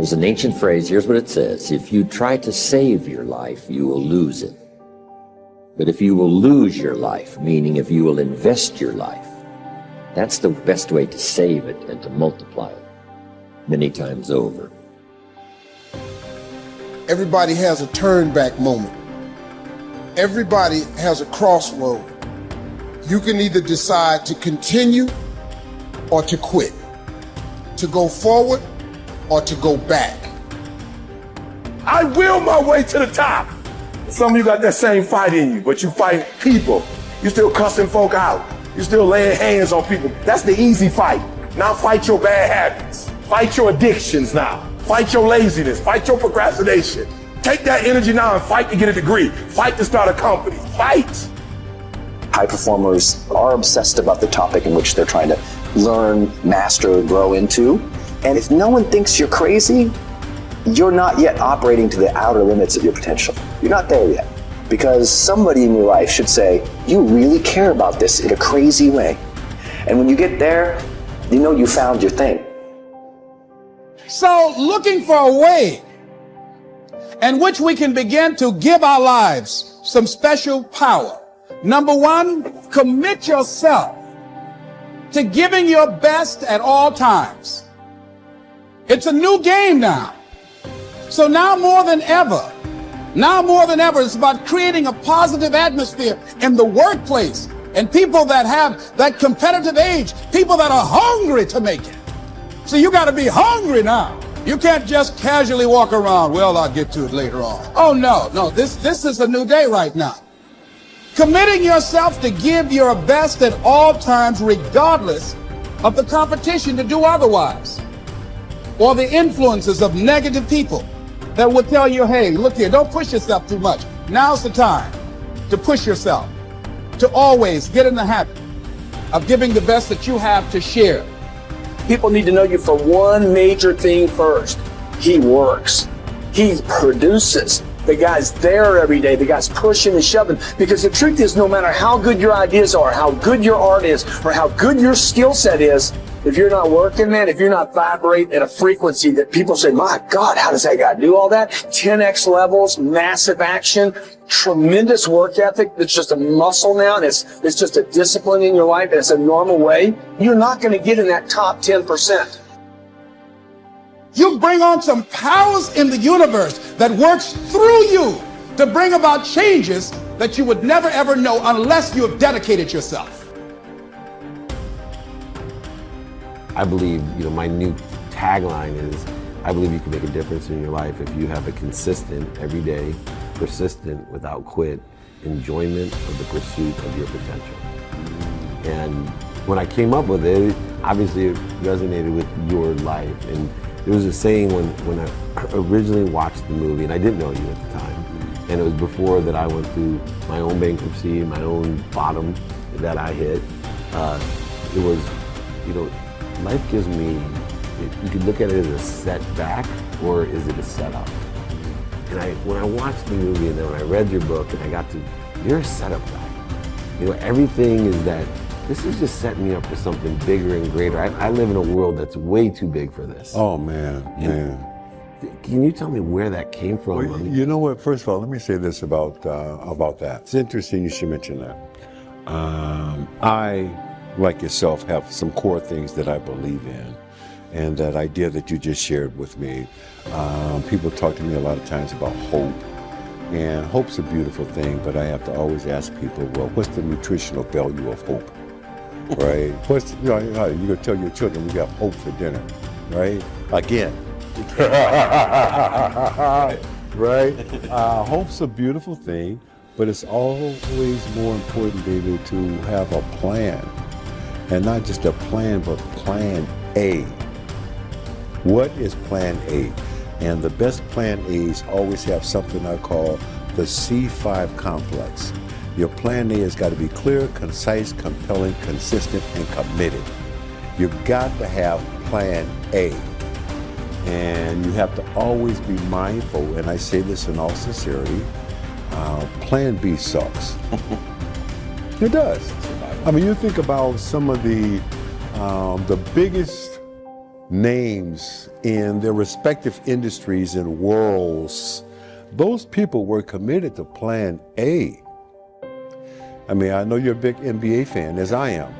There's an ancient phrase, here's what it says: if you try to save your life, you will lose it. But if you will lose your life, meaning if you will invest your life, that's the best way to save it and to multiply it many times over. Everybody has a turn back moment. Everybody has a crossroad. You can either decide to continue or to quit, to go forward or to go back. I will my way to the top. Some of you got that same fight in you, but you fight people. You still cussing folk out. You still laying hands on people. That's the easy fight. Now fight your bad habits. Fight your addictions now. Fight your laziness. Fight your procrastination. Take that energy now and fight to get a degree. Fight to start a company. Fight. High performers are obsessed about the topic in which they're trying to learn, master, grow into. And if no one thinks you're crazy, you're not yet operating to the outer limits of your potential. You're not there yet. Because somebody in your life should say, you really care about this in a crazy way. And when you get there, you know you found your thing. So looking for a way in which we can begin to give our lives some special power. Number one, commit yourself to giving your best at all times. It's a new game now. So now more than ever, it's about creating a positive atmosphere in the workplace and people that have that competitive edge, people that are hungry to make it. So you got to be hungry now. You can't just casually walk around, well, I'll get to it later on. Oh, no, this is a new day right now. Committing yourself to give your best at all times, regardless of the competition to do otherwise, or the influences of negative people that will tell you, hey, look here, don't push yourself too much. Now's the time to push yourself, to always get in the habit of giving the best that you have to share. People need to know you for one major thing first. He works. He produces. The guy's there every day. The guy's pushing and shoving. Because the truth is, no matter how good your ideas are, how good your art is, or how good your skill set is, if you're not working, man, if you're not vibrating at a frequency that people say, my God, how does that guy do all that? 10x levels, massive action, tremendous work ethic that's just a muscle now, and it's just a discipline in your life, and it's a normal way, you're not going to get in that top 10%. You bring on some powers in the universe that works through you to bring about changes that you would never ever know unless you have dedicated yourself. I believe, my new tagline is, I believe you can make a difference in your life if you have a consistent, everyday, persistent, without quit, enjoyment of the pursuit of your potential. And when I came up with it, obviously it resonated with your life. And there was a saying when I originally watched the movie, and I didn't know you at the time, and it was before that I went through my own bankruptcy, my own bottom that I hit. It was, life gives me, you could look at it as a setback, or is it a setup? And when I watched the movie, and then when I read your book, and I got to, you're a setup guy. Everything is that, this is just setting me up for something bigger and greater. I live in a world that's way too big for this. Oh, man. Can you tell me where that came from? Well, you know what? First of all, let me say this about that. It's interesting you should mention that. I, like yourself, have some core things that I believe in. And that idea that you just shared with me, people talk to me a lot of times about hope. And hope's a beautiful thing, but I have to always ask people, well, what's the nutritional value of hope? Right? You're gonna tell your children we got hope for dinner, right? Again. Right? Hope's a beautiful thing, but it's always more important, baby, to have a plan. And not just a plan, but plan A. What is plan A? And the best plan A's always have something I call the C5 complex. Your plan A has got to be clear, concise, compelling, consistent, and committed. You've got to have plan A. And you have to always be mindful, and I say this in all sincerity, plan B sucks. It does. I mean, you think about some of the biggest names in their respective industries and worlds. Those people were committed to plan A. I mean, I know you're a big NBA fan, as I am.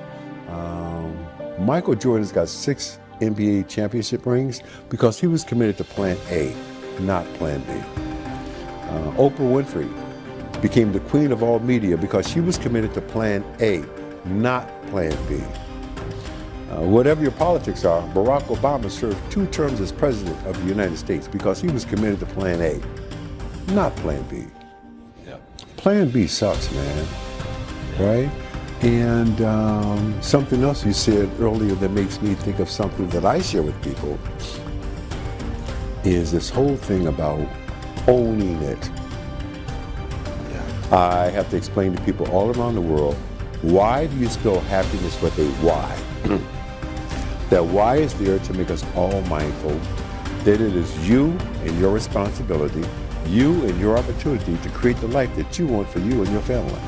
Michael Jordan's got 6 NBA championship rings because he was committed to plan A, not plan B. Oprah Winfrey became the queen of all media because she was committed to plan A, not plan B. Whatever your politics are, Barack Obama served 2 terms as president of the United States because he was committed to plan A, not plan B. Yeah. Plan B sucks, man, right? And something else you said earlier that makes me think of something that I share with people is this whole thing about owning it. I have to explain to people all around the world, why do you spell happiness with a Y? That Y is there to make us all mindful that it is you and your responsibility, you and your opportunity to create the life that you want for you and your family.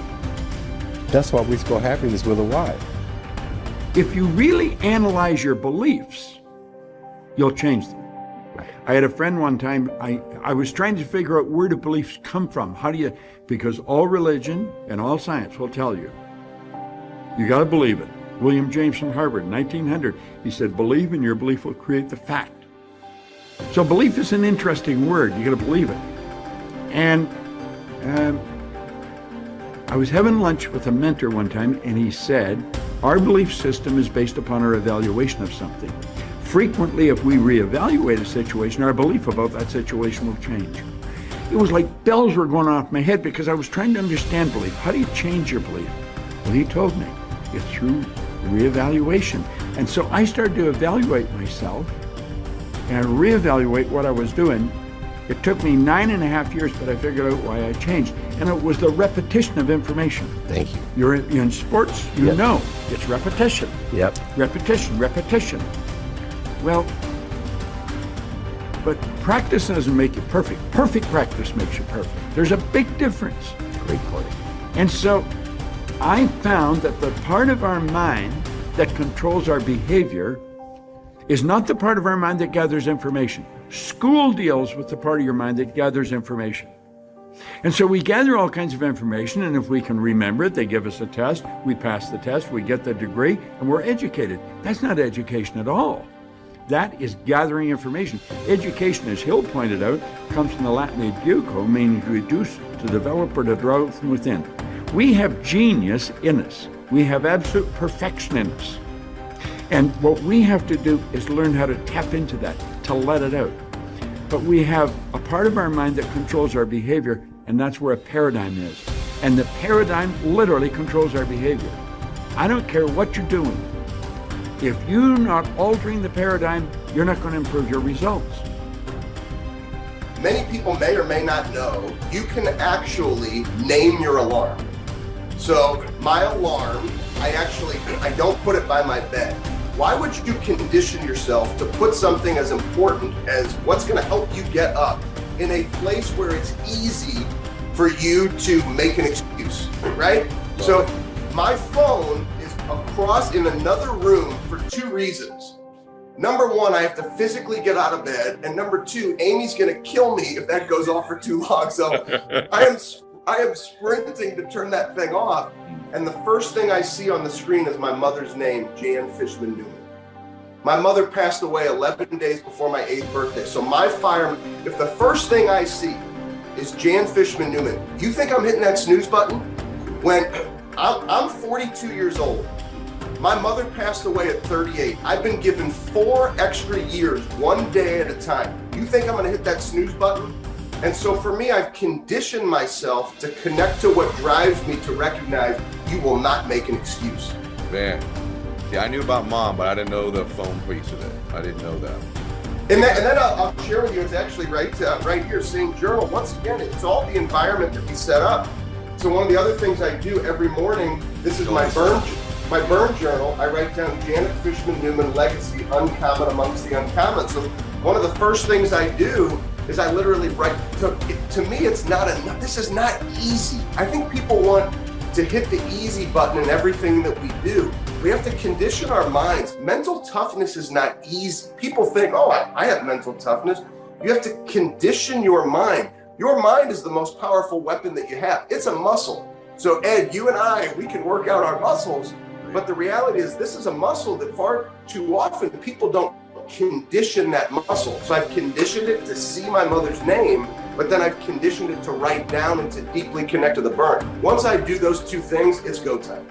That's why we spell happiness with a Y. If you really analyze your beliefs, you'll change them. I had a friend one time, I was trying to figure out where do beliefs come from. How do you, because all religion and all science will tell you, you got to believe it. William James from Harvard, 1900, he said, believe and your belief will create the fact. So belief is an interesting word, you got to believe it. And I was having lunch with a mentor one time and he said, our belief system is based upon our evaluation of something. Frequently, if we reevaluate a situation, our belief about that situation will change. It was like bells were going off my head because I was trying to understand belief. How do you change your belief? Well, he told me, it's through reevaluation. And so I started to evaluate myself and reevaluate what I was doing. It took me 9.5 years, but I figured out why I changed. And it was the repetition of information. Thank you. You're in sports, you know, it's repetition. Yep. Repetition, repetition. Well, but practice doesn't make you perfect. Perfect practice makes you perfect. There's a big difference. Great point. And so I found that the part of our mind that controls our behavior is not the part of our mind that gathers information. School deals with the part of your mind that gathers information. And so we gather all kinds of information, and if we can remember it, they give us a test, we pass the test, we get the degree, and we're educated. That's not education at all. That is gathering information. Education, as Hill pointed out, comes from the Latin educo, meaning to reduce, to develop, or to draw from within. We have genius in us. We have absolute perfection in us. And what we have to do is learn how to tap into that, to let it out. But we have a part of our mind that controls our behavior, and that's where a paradigm is. And the paradigm literally controls our behavior. I don't care what you're doing. If you're not altering the paradigm, you're not going to improve your results. Many people may or may not know, you can actually name your alarm. So my alarm, I don't put it by my bed. Why would you condition yourself to put something as important as what's going to help you get up in a place where it's easy for you to make an excuse, right? So my phone is across in another room for 2 reasons. Number 1, I have to physically get out of bed. And number 2, Amy's going to kill me if that goes off for too long. So I am sprinting to turn that thing off. And the first thing I see on the screen is my mother's name, Jan Fishman Newman. My mother passed away 11 days before my 8th birthday. So my fire, if the first thing I see is Jan Fishman Newman, you think I'm hitting that snooze button? When I'm 42 years old, my mother passed away at 38. I've been given 4 extra years, 1 day at a time. You think I'm gonna hit that snooze button? And so for me, I've conditioned myself to connect to what drives me to recognize you will not make an excuse. Man, see, I knew about Mom, but I didn't know the phone piece of it. I didn't know that. And then I'll share with you, it's actually right here, same journal. Once again, it's all the environment that we set up. So one of the other things I do every morning, this is my burn journal. I write down Janet Fishman Newman legacy, uncommon amongst the uncommon. So one of the first things I do is I literally write, to me, it's not enough. This is not easy. I think people want to hit the easy button in everything that we do. We have to condition our minds. Mental toughness is not easy. People think, oh, I have mental toughness. You have to condition your mind. Your mind is the most powerful weapon that you have. It's a muscle. So Ed, you and I, we can work out our muscles, but the reality is this is a muscle that far too often people don't condition that muscle. So I've conditioned it to see my mother's name, but then I've conditioned it to write down and to deeply connect to the burn. Once I do those two things, it's go time.